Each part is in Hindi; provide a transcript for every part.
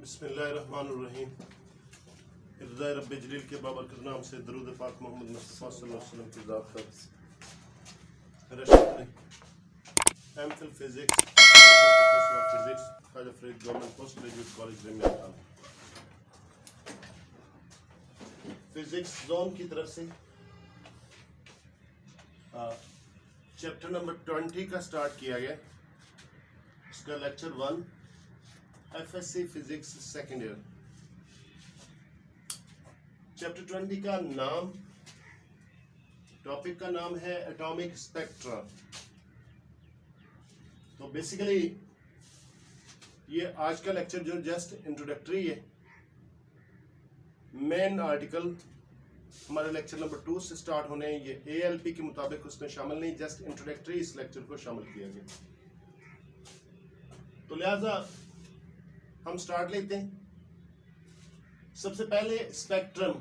बिस्मिल्लाहिर्रहमानिर्रहीम। इब्तिदाई रब्बे जलील के बाबरकत नाम से दरूद पाक मोहम्मद मुस्तफ़ा सल्लल्लाहु अलैहि वसल्लम की ज़ात पर Rashid MPhil physics professor of physics Khwaja Farid government post graduate college रेमिया फिजिक्स जोन की तरफ से चैप्टर नंबर 20 का स्टार्ट किया गया। इसका lecture 1 FSC physics second year. Chapter 20 का नाम, टॉपिक का नाम है एटॉमिक स्पेक्ट्रा। तो बेसिकली ये आज का लेक्चर जो जस्ट इंट्रोडक्टरी है, मेन आर्टिकल हमारे लेक्चर नंबर 2 से स्टार्ट होने हैं। ये ALP के मुताबिक उसमें शामिल नहीं, जस्ट इंट्रोडक्टरी इस लेक्चर को शामिल किया गया। तो लिहाजा हम स्टार्ट लेते हैं। सबसे पहले स्पेक्ट्रम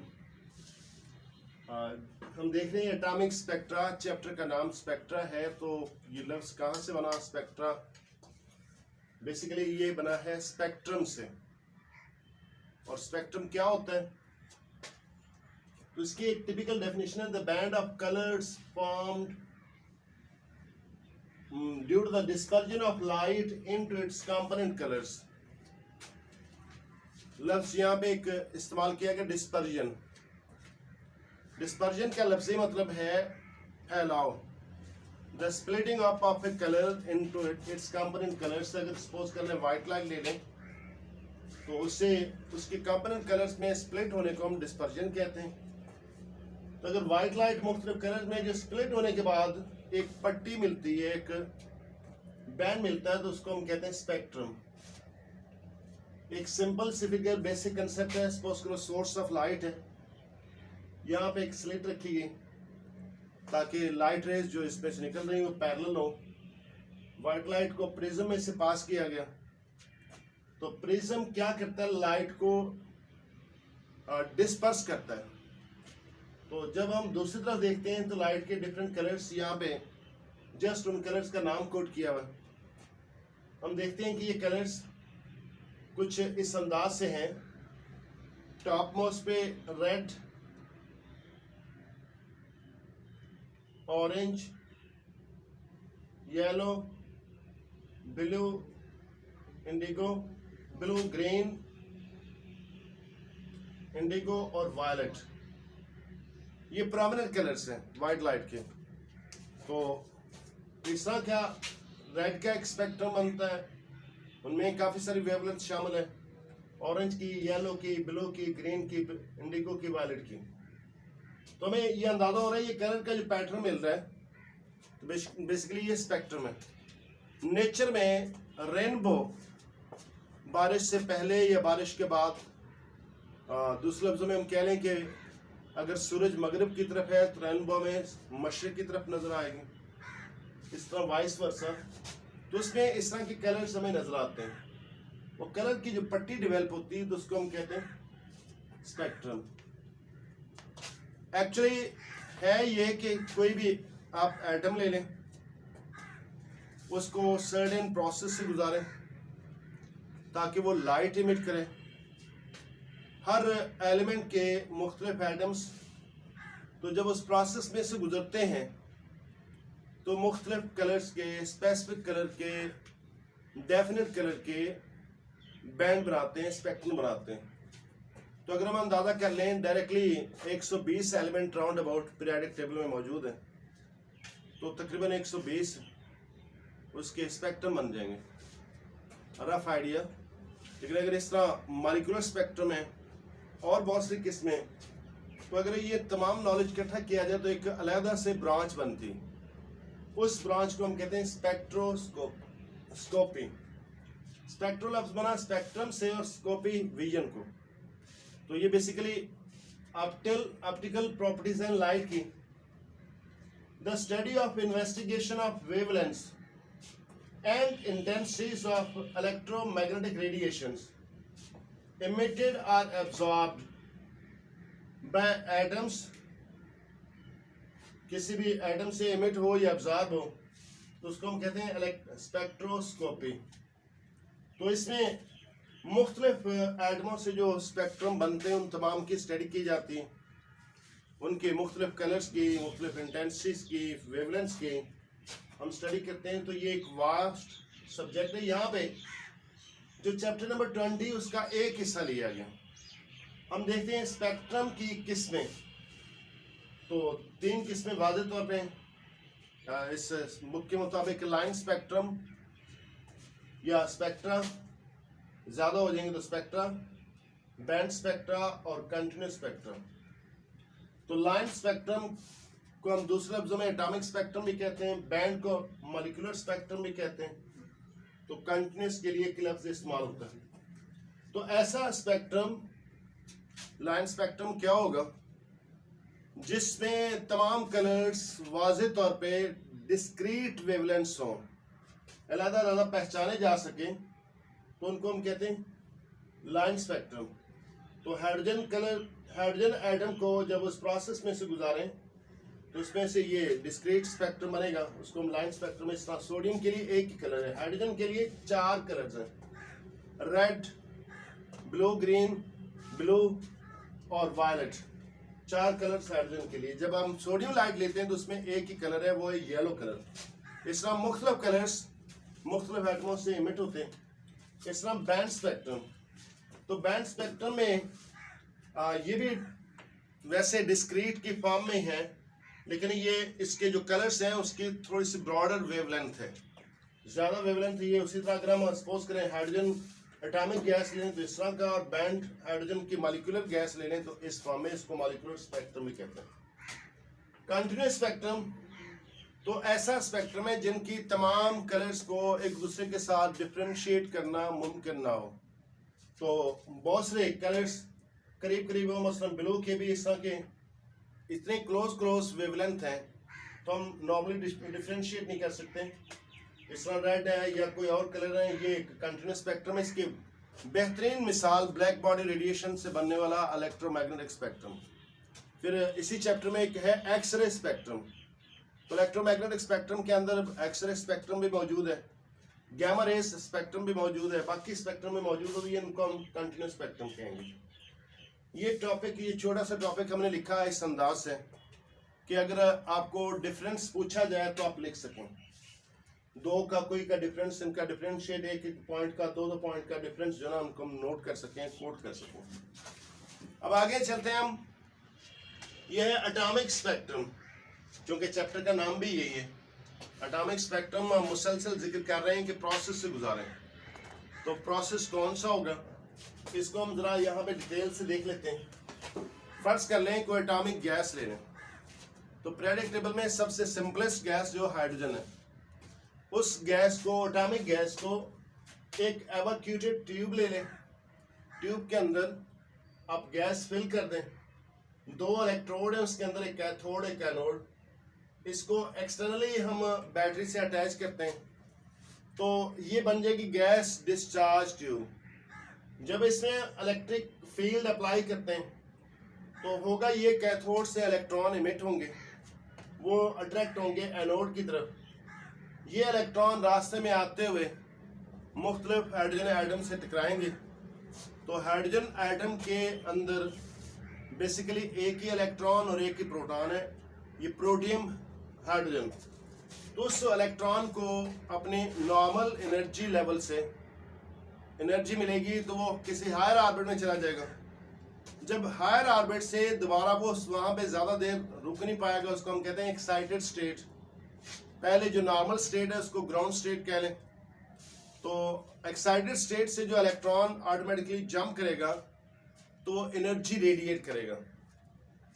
हम देख रहे हैं। एटॉमिक स्पेक्ट्रा, चैप्टर का नाम स्पेक्ट्रा है। तो ये लफ्ज कहाँ से बना स्पेक्ट्रा? बेसिकली ये बना है स्पेक्ट्रम से। और स्पेक्ट्रम क्या होता है? तो इसकी एक टिपिकल डेफिनेशन है, the band of colours formed due to the dispersion of light into its component colours. लफ्ज यहाँ पे एक इस्तेमाल किया गया डिस्पर्जन। डिस्पर्जन का लफ्जी मतलब है फैलाव। The splitting up of A colour into its component colours. अगर सपोज कर लें व्हाइट लाइट ले लें तो उससे उसके कंपोनेंट कलर्स में स्प्लिट होने को हम डिस्पर्जन कहते हैं। तो अगर व्हाइट लाइट मुख्तलिफ कलर में जो स्प्लिट होने के बाद एक पट्टी मिलती है, एक बैंड मिलता है, तो उसको हम कहते हैं स्पेक्ट्रम। एक सिंपल सी फिगर, बेसिक कंसेप्ट है। सपोज करो सोर्स ऑफ लाइट है, यहाँ पे एक स्लिट रखी गई ताकि लाइट रेज जो इसमें से निकल रही हो पैरेलल हो। व्हाइट लाइट को प्रिज्म में से पास किया गया। तो प्रिज्म क्या करता है? लाइट को डिस्पर्स करता है। तो जब हम दूसरी तरफ देखते हैं तो लाइट के डिफरेंट कलर्स, यहाँ पे जस्ट उन कलर्स का नाम कोट किया हुआ। हम देखते हैं कि ये कलर्स कुछ इस अंदाज से हैं। टॉप मोस्ट पे red, orange, yellow, blue, Indigo, blue, green, Indigo और वायलेट। ये प्रोमिनेंट कलर्स हैं वाइट लाइट के। तो तीसरा क्या, रेड का एक स्पेक्ट्रम बनता है, उनमें काफ़ी सारी वेवलेंथ शामिल है। ऑरेंज की, येलो की, ब्लू की, ग्रीन की, इंडिगो की, वायलेट की। तो हमें ये अंदाजा हो रहा है ये कलर का जो पैटर्न मिल रहा है, तो बेसिकली ये स्पेक्ट्रम है। नेचर में रेनबो बारिश से पहले या बारिश के बाद, दूसरे लफ्ज़ों में हम कह लें कि अगर सूरज मगरिब की तरफ है तो रेनबो में मशरिक की तरफ नजर आएगी। इस तरह वाइस वर्सा। तो उसमें इस तरह के कलर्स हमें नजर आते हैं। वो कलर की जो पट्टी डेवलप होती है तो उसको हम कहते हैं स्पेक्ट्रम। एक्चुअली है ये कि कोई भी आप एटम ले लें, उसको सर्टेन प्रोसेस से गुजारें ताकि वो लाइट इमिट करे। हर एलिमेंट के मुख्तलिफ एटम्स तो जब उस प्रोसेस में से गुजरते हैं तो मुख्तलिफ कलर्स के, स्पेसिफिक कलर के, डेफिनेट कलर के बैंड बनाते हैं, स्पेक्ट्रम बनाते हैं। तो अगर हम अंदाज़ा कर लें directly 120 element round about periodic table में मौजूद हैं, तो तकरीबन 120 उसके स्पेक्ट्रम बन जाएंगे। Rough idea. लेकिन अगर इस तरह मॉलिक्यूलर स्पेक्ट्रम है और बहुत सी किस्में, तो अगर ये तमाम नॉलेज इकट्ठा किया जाए तो एक अलग से ब्रांच बनती। उस ब्रांच को हम कहते हैं स्पेक्ट्रोस्कोपी। स्पेक्ट्रो लफ्ज बना स्पेक्ट्रम से और स्कोपी विजन को। तो ये बेसिकली ऑप्टिकल प्रॉपर्टीज हैं लाइट की। The study of investigation of wavelengths and intensities of electromagnetic radiations emitted or absorbed by atoms। किसी भी एटम से इमिट हो या एब्जॉर्ब हो तो उसको हम कहते हैं स्पेक्ट्रोस्कोपी। तो इसमें मुख्तलिफ एटमों से जो स्पेक्ट्रम बनते हैं उन तमाम की स्टडी की जाती है, उनके मुख्तलिफ कलर्स की, मुख्तलिफ इंटेंसिटीज की, वेवलेंथ्स की हम स्टडी करते हैं। तो ये एक वास्ट सब्जेक्ट है। यहाँ पे जो चैप्टर नंबर 20 उसका एक हिस्सा लिया गया। हम देखते हैं स्पेक्ट्रम की किस्में। तो 3 किस्में वाज़ेह तौर पे इस बुक के मुताबिक लाइन स्पेक्ट्रम या स्पेक्ट्रा, ज़्यादा हो जाएंगे तो स्पेक्ट्रा, बैंड स्पेक्ट्रा और कंटिन्यूस स्पेक्ट्रा। तो लाइन स्पेक्ट्रम को हम दूसरे लफ्ज़ों में एटॉमिक स्पेक्ट्रम भी कहते हैं, बैंड को मॉलिक्यूलर स्पेक्ट्रम भी कहते हैं। तो कंटिन्यूस के लिए एक लफ्ज़ इस्तेमाल होता है। तो ऐसा स्पेक्ट्रम, लाइन स्पेक्ट्रम क्या होगा जिसमें तमाम कलर्स वाज़ेह तौर पे डिस्क्रीट वेवलेंथ्स हों, अलग-अलग पहचाने जा सकें, तो उनको हम कहते हैं लाइन स्पेक्ट्रम। तो हाइड्रोजन एटम को जब उस प्रोसेस में से गुजारें तो उसमें से ये डिस्क्रीट स्पेक्ट्रम बनेगा, उसको हम लाइन स्पेक्ट्रम। इस तरह सोडियम के लिए एक ही कलर है, हाइड्रोजन के लिए 4 कलर्स हैं, रेड, ब्लू, ग्रीन, ब्लू और वायलेट। 4 कलर्स हाइड्रोजन के लिए। जब हम सोडियम लाइट लेते हैं तो उसमें एक ही कलर है, वो है येलो कलर। इस तरह मुख्तलिफ कलर्स मुख्तलिफ एटमों से इमिट होते हैं। इस तरह बैंड स्पेक्ट्रम। तो बैंड स्पेक्ट्रम में ये भी वैसे डिस्क्रीट की फॉर्म में है, लेकिन ये इसके जो कलर्स हैं उसकी थोड़ी सी ब्रॉडर वेवलेंथ है, ज़्यादा वेवलेंथ है ये। उसी तरह अगर हम सपोज करें हाइड्रोजन एटॉमिक गैस लें तो इस तरह का, और बैंड हाइड्रोजन की मॉलिक्यूलर गैस ले लें तो इस फॉर्म में, इसको मॉलिक्यूलर स्पेक्ट्रम भी कहते हैं। कंटिन्यूस स्पेक्ट्रम तो ऐसा स्पेक्ट्रम है जिनकी तमाम कलर्स को एक दूसरे के साथ डिफ्रेंशिएट करना मुमकिन ना हो। तो बहुत से कलर्स करीब करीब हो, मसलन ब्लू के भी इस तरह के इतने क्लोज वेवलेंथ हैं तो हम नॉर्मली डिफ्रेंशिएट नहीं कर सकते। इस तरह रेड है या कोई और कलर है, ये कंटिन्यूस स्पेक्ट्रम है। इसकी बेहतरीन मिसाल ब्लैक बॉडी रेडिएशन से बनने वाला इलेक्ट्रोमैग्नेटिक स्पेक्ट्रम। फिर इसी चैप्टर में एक है एक्सरे स्पेक्ट्रम। तो इलेक्ट्रोमैग्नेटिक स्पेक्ट्रम के अंदर एक्सरे स्पेक्ट्रम भी मौजूद है, गैमा रेस स्पेक्ट्रम भी मौजूद है, बाकी स्पेक्ट्रम में मौजूद होगी, इनको हम कंटिन्यूस स्पेक्ट्रम कहेंगे। ये टॉपिक, ये छोटा सा टॉपिक हमने लिखा है इस अंदाज से कि अगर आपको डिफरेंस पूछा जाए तो आप लिख सकें। 2 का कोई का डिफरेंस, इनका डिफरेंशिएट, एक पॉइंट का 2 पॉइंट का डिफरेंस जो ना उनको हम नोट कर सकें, कोट कर सकें। अब आगे चलते हैं हम। यह है एटॉमिक स्पेक्ट्रम, क्योंकि चैप्टर का नाम भी यही है। एटॉमिक स्पेक्ट्रम हम मुसलसल जिक्र कर रहे हैं कि प्रोसेस से गुजारें। तो प्रोसेस कौन सा होगा इसको हम जरा यहाँ पे डिटेल से देख लेते हैं। फर्ज कर लें कोई एटॉमिक गैस ले लें, तो पीरियोडिक टेबल में सबसे सिंपलेस्ट गैस जो हाइड्रोजन है, उस गैस को, एटॉमिक गैस को एक एवाक्यूटेड ट्यूब ले लें। ट्यूब के अंदर आप गैस फिल कर दें, 2 इलेक्ट्रोड है उसके अंदर, एक कैथोड एक एनोड। इसको एक्सटर्नली हम बैटरी से अटैच करते हैं तो ये बन जाएगी गैस डिस्चार्ज ट्यूब। जब इसमें इलेक्ट्रिक फील्ड अप्लाई करते हैं तो होगा ये, कैथोड से इलेक्ट्रॉन इमिट होंगे, वो अट्रैक्ट होंगे एनोड की तरफ। ये इलेक्ट्रॉन रास्ते में आते हुए मुख्तलिफ हाइड्रोजन एटम से टकराएंगे। तो हाइड्रोजन एटम के अंदर बेसिकली एक ही इलेक्ट्रॉन और एक ही प्रोटॉन है, ये प्रोटियम हाइड्रोजन। तो उस इलेक्ट्रॉन को अपनी नॉर्मल एनर्जी लेवल से एनर्जी मिलेगी तो वो किसी हायर ऑर्बिट में चला जाएगा। जब हायर ऑर्बिट से दोबारा वो वहाँ पे ज़्यादा देर रुक नहीं पाएगा, उसको हम कहते हैं एक्साइटेड स्टेट। पहले जो नॉर्मल स्टेट है उसको ग्राउंड स्टेट कह लें। तो एक्साइटेड स्टेट से जो इलेक्ट्रॉन ऑटोमेटिकली जंप करेगा तो एनर्जी रेडिएट करेगा।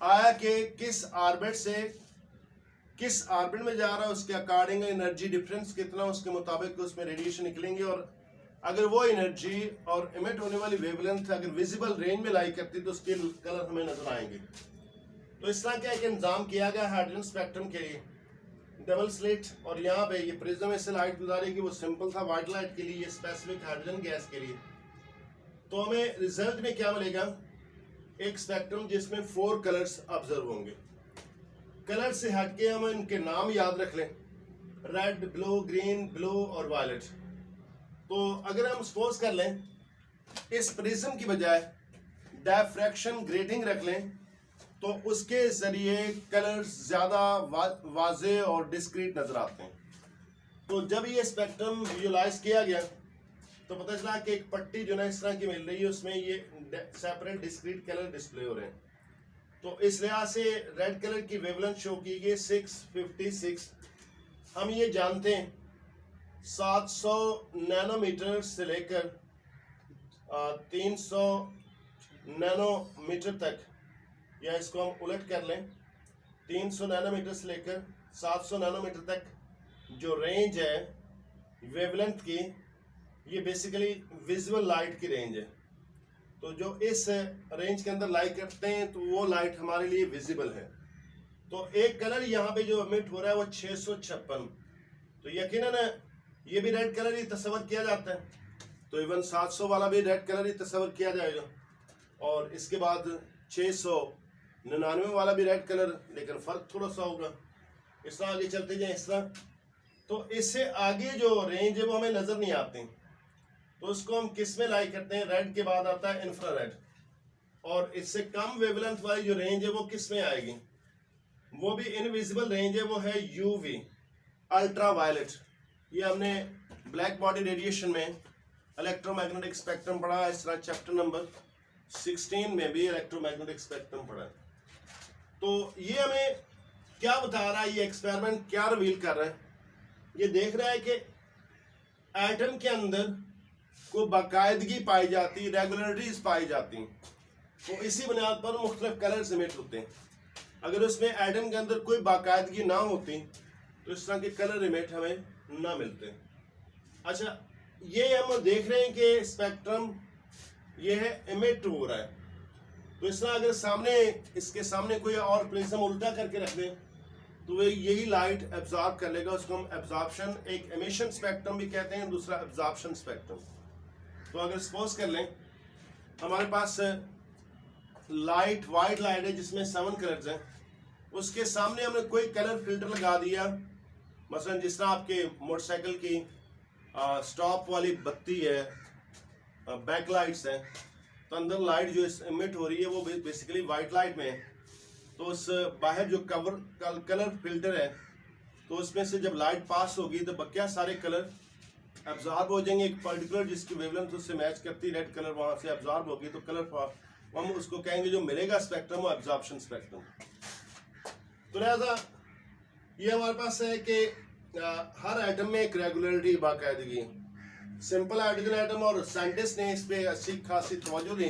आया कि किस ऑर्बिट से किस ऑर्बिट में जा रहा है उसके अकॉर्डिंग एनर्जी डिफरेंस कितना, उसके मुताबिक उसमें रेडिएशन निकलेंगे। और अगर वो एनर्जी और इमिट होने वाली वेवलेंथ अगर विजिबल रेंज में लाई करती तो उसके कलर हमें नजर आएंगे। तो इस तरह का एक इंतजाम किया गया हाइड्रोजन स्पेक्ट्रम के लिए, डबल स्लिट। और यहाँ पे ये प्रिज्म से लाइट गुजारेगी, वो सिंपल था वाइट लाइट के लिए, ये स्पेसिफिक हाइड्रोजन गैस के लिए। तो हमें रिजल्ट में क्या मिलेगा, एक स्पेक्ट्रम जिसमें 4 कलर्स ऑब्जर्व होंगे। कलर से हटके हम इनके नाम याद रख लें, रेड, ब्लू, ग्रीन, ब्लू और वायलेट। तो अगर हम सपोज कर लें इस प्रिज्म की बजाय डायफ्रैक्शन ग्रेटिंग रख लें तो उसके जरिए कलर्स ज़्यादा वाजे और डिस्क्रीट नज़र आते हैं। तो जब ये स्पेक्ट्रम विजुलाइज किया गया तो पता चला कि एक पट्टी जो ना इस तरह की मिल रही है, उसमें ये सेपरेट डिस्क्रीट कलर डिस्प्ले हो रहे हैं। तो इस लिहाज से रेड कलर की वेवलेंथ शो की गई 656। हम ये जानते हैं 700 नैनोमीटर से लेकर 300 नैनोमीटर तक, या इसको हम उलट कर लें 300 नैनोमीटर से लेकर 700 नैनोमीटर तक जो रेंज है वेवलेंथ की, ये बेसिकली विजुअल लाइट की रेंज है। तो जो इस रेंज के अंदर लाइट करते हैं तो वो लाइट हमारे लिए विजिबल है। तो एक कलर यहाँ पे जो एमिट हो रहा है वो 656, तो यकीनन ये भी रेड कलर ही तस्वर किया जाता है, तो इवन 700 वाला भी रेड कलर ही तस्वर किया जाएगा, और इसके बाद 699 वाला भी रेड कलर, लेकिन फ़र्क थोड़ा सा होगा। इस तरह आगे चलते जाए इस तरह, तो इससे आगे जो रेंज है वो हमें नज़र नहीं आती, तो उसको हम किस में लाइक करते हैं? रेड के बाद आता है इंफ्रारेड, और इससे कम वेवलेंथ वाली जो रेंज है वो किस में आएगी? वो भी इनविजिबल रेंज है, वो है यूवी, अल्ट्रा वायलेट। ये हमने ब्लैक बॉडी रेडिएशन में इलेक्ट्रोमैग्नेटिक स्पेक्ट्रम पढ़ा है, इस तरह चैप्टर नंबर 16 में भी इलेक्ट्रोमैग्नेटिक स्पेक्ट्रम पढ़ा है। तो ये हमें क्या बता रहा है, ये एक्सपेरिमेंट क्या रिवील कर रहा है? ये देख रहा है कि एटम के अंदर को बाकायदगी पाई जाती, रेगुलरिटीज पाई जाती, तो इसी बुनियाद पर मुख्तलिफ कलर्स इमिट होते हैं। अगर उसमें एटम के अंदर कोई बाकायदगी ना होती तो इस तरह के कलर इमिट हमें ना मिलते। अच्छा, ये हम देख रहे हैं कि स्पेक्ट्रम ये है इमिट हो रहा है, तो इस तरह अगर सामने इसके सामने कोई और प्रिज्म उल्टा करके रख दें तो वे यही लाइट एब्जॉर्ब कर लेगा। उसको हम एब्जॉर्प्शन, एक एमिशन स्पेक्ट्रम भी कहते हैं, दूसरा एब्जॉर्प्शन स्पेक्ट्रम। तो अगर सपोज कर लें हमारे पास लाइट, वाइट लाइट है जिसमें 7 कलर्स हैं, उसके सामने हमने कोई कलर फिल्टर लगा दिया, मसलन जिस तरह आपके मोटरसाइकिल की स्टॉप वाली बत्ती है, बैक लाइट्स हैं, तो अंदर लाइट जो इमिट हो रही है वो बेसिकली वाइट लाइट में है। तो उस बाहर जो कलर फिल्टर है, तो उसमें से जब लाइट पास होगी तो बकिया सारे कलर एब्जॉर्ब हो जाएंगे। एक पर्टिकुलर जिसकी वेवलेंथ उससे मैच करती रेड कलर वहाँ से एब्जॉर्ब होगी, तो कलर हम उसको कहेंगे जो मिलेगा स्पेक्ट्रम वो एब्जॉर्प्शन स्पेक्ट्रम। तो लिहाजा ये हमारे पास है कि हर एटम में एक रेगुलरिटी, बाकायदगी। सिंपल हाइड्रोजन एटम और साइंटिस्ट ने इस पे अच्छी खासी तवज्जो दी,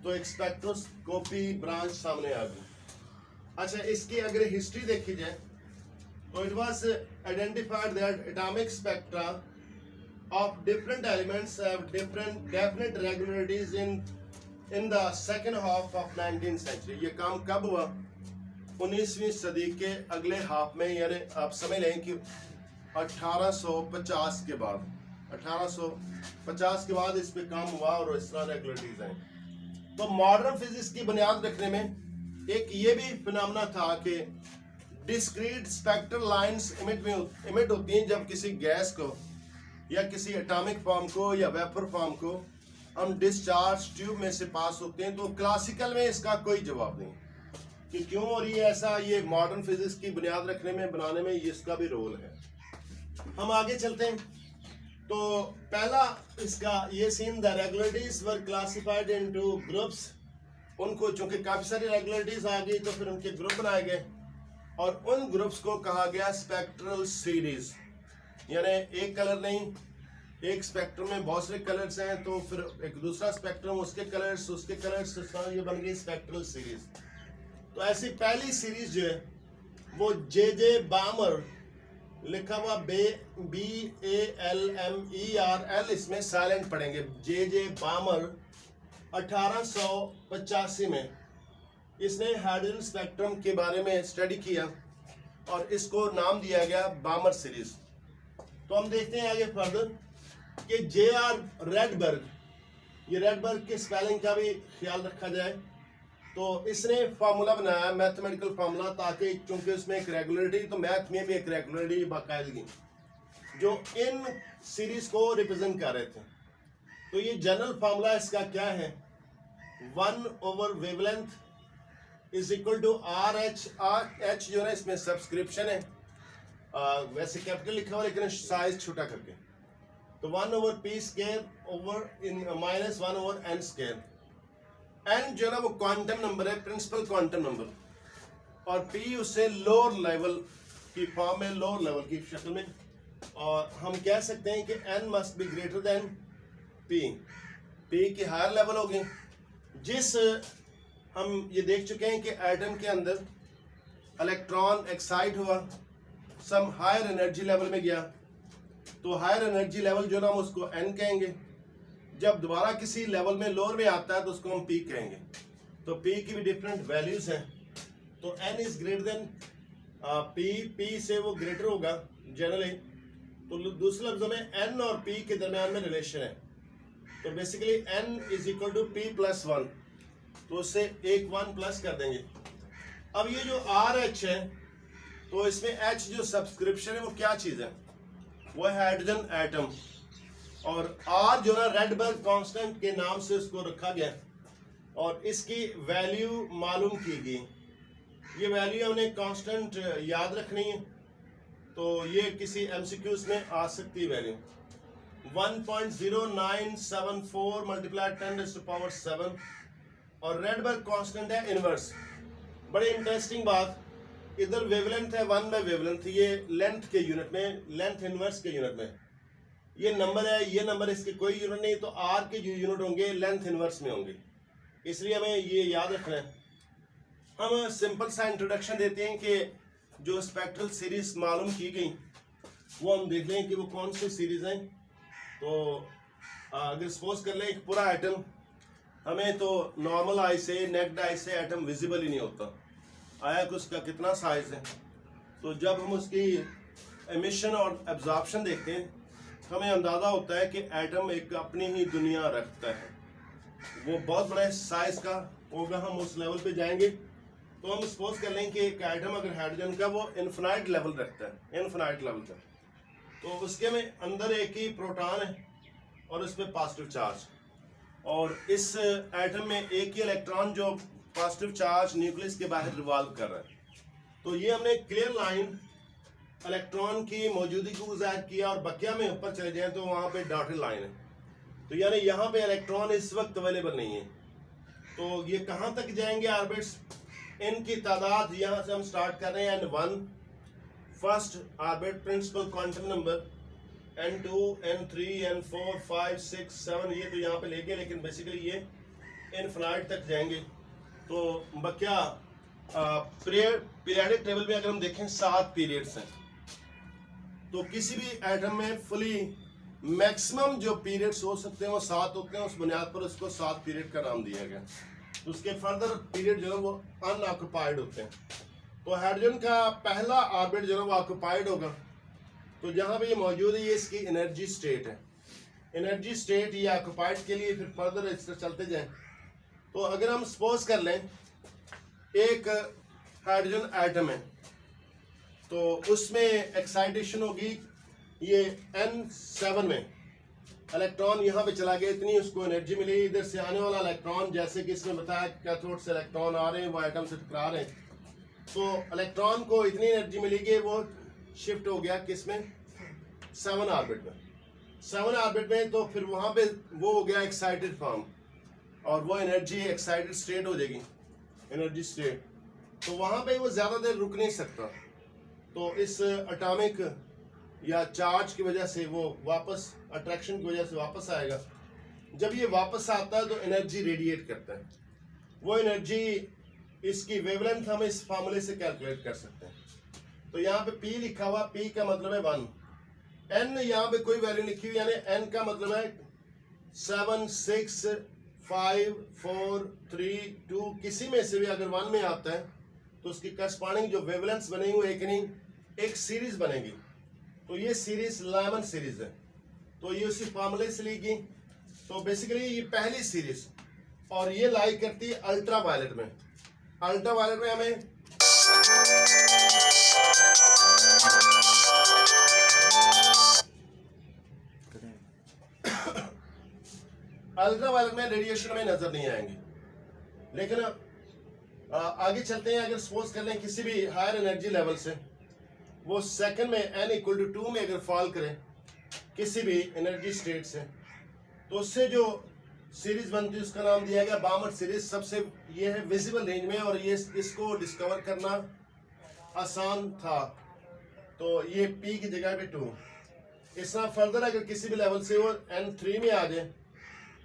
तो एक स्पेक्ट्रोस्कोपी ब्रांच सामने आ गई। अच्छा, इसकी अगर हिस्ट्री देखी जाए तो it was identified that atomic spectra of different elements have different definite regularities in the second half of 19th century। ये काम कब हुआ? 19वीं सदी के अगले हाफ में, यानी आप समझ लें कि 1850 के बाद, 1850 के बाद इस पे काम हुआ और इस तरह रेगुलरिटीज आई। तो मॉडर्न फिजिक्स की बुनियाद रखने में एक ये भी फिनोमेना था कि डिस्क्रीट स्पेक्ट्रल लाइंस इमिट होती हैं जब किसी गैस को या किसी एटॉमिक फॉर्म को या वेपर फॉर्म को हम डिस्चार्ज ट्यूब में से पास होते हैं। तो क्लासिकल में इसका कोई जवाब नहीं कि क्यों हो रही है ऐसा। ये मॉडर्न फिजिक्स की बुनियाद रखने में, बनाने में इसका भी रोल है। हम आगे चलते हैं। तो पहला इसका ये scene, the regularities were classified into groups. उनको चूंकि काफी सारी रेगुलरिटीज आ गई तो फिर उनके ग्रुप बनाए गए, और उन ग्रुप्स को कहा गया स्पेक्ट्रल सीरीज। यानी एक कलर नहीं, एक स्पेक्ट्रम में बहुत सारे कलर्स हैं, तो फिर एक दूसरा स्पेक्ट्रम, उसके कलर्स, ये बन गई स्पेक्ट्रल सीरीज। तो ऐसी पहली सीरीज जो है वो जे बामर, लिखा हुआ BALMERL, इसमें साइलेंट पढ़ेंगे, जे बामर 1885 में इसने हाइड्रोजन स्पेक्ट्रम के बारे में स्टडी किया और इसको नाम दिया गया बामर सीरीज। तो हम देखते हैं आगे फर्दर कि JR रेडबर्ग, ये रेडबर्ग के स्पेलिंग का भी ख्याल रखा जाए, तो इसने फार्मूला बनाया, मैथमेटिकल फार्मूला, ताकि चूंकि उसमें एक रेगुलरिटी, तो मैथ में भी एक रेगुलरिटी, बाकायदगी, जो इन सीरीज को रिप्रेजेंट कर रहे थे। तो ये जनरल फॉर्मूला इसका क्या है, 1/वेवलेंथ is equal to R H. H जो है इसमें सब्सक्रिप्शन है, वैसे कैपिटल लिखा हुआ लेकिन साइज छोटा करके, तो 1/p² over in -1/n²। n जो है ना वो क्वांटम नंबर है, प्रिंसिपल क्वांटम नंबर, और p उससे लोअर लेवल की फॉर्म में, लोअर लेवल की शक्ल में, और हम कह सकते हैं कि n must be greater than p। p की हायर लेवल होगी। जिस हम ये देख चुके हैं कि एटम के अंदर इलेक्ट्रॉन एक्साइट हुआ, सम हायर एनर्जी लेवल में गया, तो हायर एनर्जी लेवल जो ना हम उसको n कहेंगे। जब दोबारा किसी लेवल में लोअर में आता है तो उसको हम p कहेंगे। तो p की भी डिफरेंट वैल्यूज हैं, तो n is greater than p से वो ग्रेटर होगा जनरली। तो दूसरे लफ्जों में n और p के दरमियान में रिलेशन है, तो basically n is equal to p + 1, तो उससे एक 1 प्लस कर देंगे। अब ये जो RH है, तो इसमें H जो सब्सक्रिप्शन है वो क्या चीज़ है, वो है हाइड्रोजन एटम, और R जो ना रेडबर्ग कांस्टेंट के नाम से उसको रखा गया, और इसकी वैल्यू मालूम की गई। ये वैल्यू हमने कांस्टेंट याद रखनी है, तो ये किसी MCQs में आ सकती है वैल्यू 1.0974 × 10⁻⁷, और रेडबर्ग कांस्टेंट है इनवर्स। बड़ी इंटरेस्टिंग बात, इधर वेवलेंथ है 1/वेवलेंथ, ये लेंथ के यूनिट में, लेंथ इनवर्स के यूनिट में, ये नंबर है, ये नंबर इसके कोई यूनिट नहीं, तो आर के जो यूनिट होंगे लेंथ इनवर्स में होंगे, इसलिए हमें ये याद रखना है। हम सिंपल सा इंट्रोडक्शन देते हैं कि जो स्पेक्ट्रल सीरीज मालूम की गई वो हम देख लें कि वो कौन सी सीरीज हैं। तो अगर सपोज कर लें एक पूरा एटम, हमें तो नॉर्मल आई से, नेक्ड आई से एटम विजिबल ही नहीं होता, आया कि उसका कितना साइज है। तो जब हम उसकी एमिशन और एब्जॉर्प्शन देखते हैं तो हमें अंदाज़ा होता है कि एटम एक अपनी ही दुनिया रखता है, वो बहुत बड़े साइज का होगा। हम उस लेवल पे जाएंगे तो हम सपोज कर लें कि एक एटम अगर हाइड्रोजन का, वो इन्फिनाइट लेवल रखता है, इन्फिनाइट लेवल का, तो उसके में अंदर एक ही प्रोटॉन है और उस पर पॉजिटिव चार्ज, और इस एटम में एक ही इलेक्ट्रॉन जो पॉजिटिव चार्ज न्यूक्लियस के बाहर रिवॉल्व कर रहा है। तो ये हमने क्लियर लाइन इलेक्ट्रॉन की मौजूदगी को ज़ाहिर किया, और बकिया में ऊपर चले जाएं तो वहाँ पे डॉटेड लाइन है, तो यानी यहाँ पे इलेक्ट्रॉन इस वक्त अवेलेबल नहीं है। तो ये कहाँ तक जाएंगे ऑर्बिट्स, इनकी तादाद यहाँ से हम स्टार्ट कर रहे हैं n1 first orbit principal quantum number, n2 n3 n4 5 6 7, ये तो यहाँ पे लेंगे, लेकिन बेसिकली ये इनफिनाइट तक जाएंगे। तो बकिया पीरियडिक टेबल में अगर हम देखें 7 पीरियड्स हैं, तो किसी भी एटम में फुली मैक्सिमम जो पीरियड्स हो सकते हैं वो 7 होते हैं, उस बुनियाद पर उसको 7 पीरियड का नाम दिया गया। तो उसके फर्दर पीरियड जो है वो अनऑक्युपाइड होते हैं। तो हाइड्रोजन का पहला ऑर्बिट जो है वो ऑक्युपाइड होगा, तो जहाँ पे ये मौजूद है ये इसकी एनर्जी स्टेट है। एनर्जी स्टेट ये ऑक्युपाइड के लिए, फिर फर्दर इस तरह चलते जाएं। तो अगर हम सपोज कर लें एक हाइड्रोजन एटम है, तो उसमें एक्साइटेशन होगी ये n7 में, इलेक्ट्रॉन यहाँ पे चला गया, इतनी उसको एनर्जी मिली। इधर से आने वाला इलेक्ट्रॉन, जैसे कि इसमें बताया कैथोड से इलेक्ट्रॉन आ रहे हैं, वो एटम से टकरा रहे हैं, तो इलेक्ट्रॉन को इतनी एनर्जी मिली कि वो शिफ्ट हो गया किसमें, 7 ऑर्बिट में। 7 ऑर्बिट में तो फिर वहाँ पे वो हो गया एक्साइटेड फॉर्म, और वो एनर्जी एक्साइटेड स्टेट हो जाएगी, एनर्जी स्टेट। तो वहाँ पे वो ज़्यादा देर रुक नहीं सकता, तो इस एटॉमिक या चार्ज की वजह से वो वापस, अट्रैक्शन की वजह से वापस आएगा। जब ये वापस आता है तो एनर्जी रेडिएट करता है, वो एनर्जी, इसकी वेवलेंथ हम इस फार्मूले से कैलकुलेट कर सकते हैं। तो यहाँ पे P लिखा हुआ, P का मतलब है 1, N यहाँ पे कोई वैल्यू लिखी हुई, यानी N का मतलब है 7 6 5 4 3 2, किसी में से भी अगर 1 में आता है तो उसकी करस्पॉन्डिंग जो वेवलेंथ्स बनेगी वो एक नहीं एक सीरीज बनेगी। तो ये सीरीज लाइमन सीरीज है, तो ये उसी फार्मूले से ली गई। तो बेसिकली ये पहली सीरीज, और ये लाई करती है अल्ट्रा वायलेट में। अल्ट्रा वायलेट में हमें अल्ट्रा वायलेट में रेडिएशन में नजर नहीं आएंगे। लेकिन आगे चलते हैं, अगर सपोज कर लें किसी भी हायर एनर्जी लेवल से वो सेकंड में n=2 में अगर फॉल करे किसी भी एनर्जी स्टेट से, तो उससे जो सीरीज बनती है उसका नाम दिया गया बामर सीरीज। सबसे ये है विजिबल रेंज में, और ये इसको डिस्कवर करना आसान था, तो ये P की जगह पे 2। इस तरह फर्दर अगर किसी भी लेवल से वो n3 में आ जाए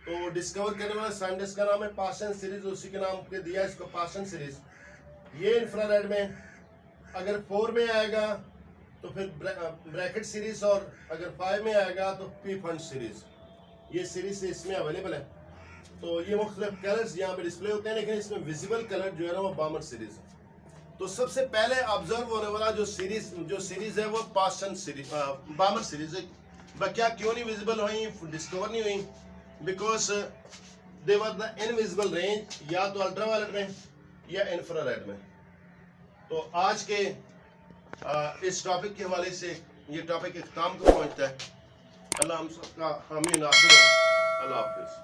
तो डिस्कवर करने वाला साइंटिस्ट का नाम है पार्सन सीरीज, उसी के नाम पे दिया इसको पार्सन सीरीज। ये इंफ्रारेड में अगर 4 में आएगा तो फिर ब्रैकेट सीरीज, और अगर 5 में आएगा तो पी फंड सीरीज। ये सीरीज इसमें अवेलेबल है। तो ये मुख्तलिफ कलर्स यहाँ पे डिस्प्ले होते हैं, लेकिन इसमें विजिबल कलर जो है ना वो बामर सीरीज है। तो सबसे पहले ऑब्जर्व होने वाला जो सीरीज है वो पार्सन सीरीज बामर सीरीज है। क्या क्यों नहीं विजिबल हुई, डिस्कवर नहीं हुई? Because they were the invisible range, या तो अल्ट्रावायलेट में या इंफ्रारेड में। तो आज के इस टॉपिक के हवाले से ये टॉपिक इख्तिताम को पहुंचता है। अल्लाह हम सबका हामी नासिर हो। अल्लाह हाफिज़।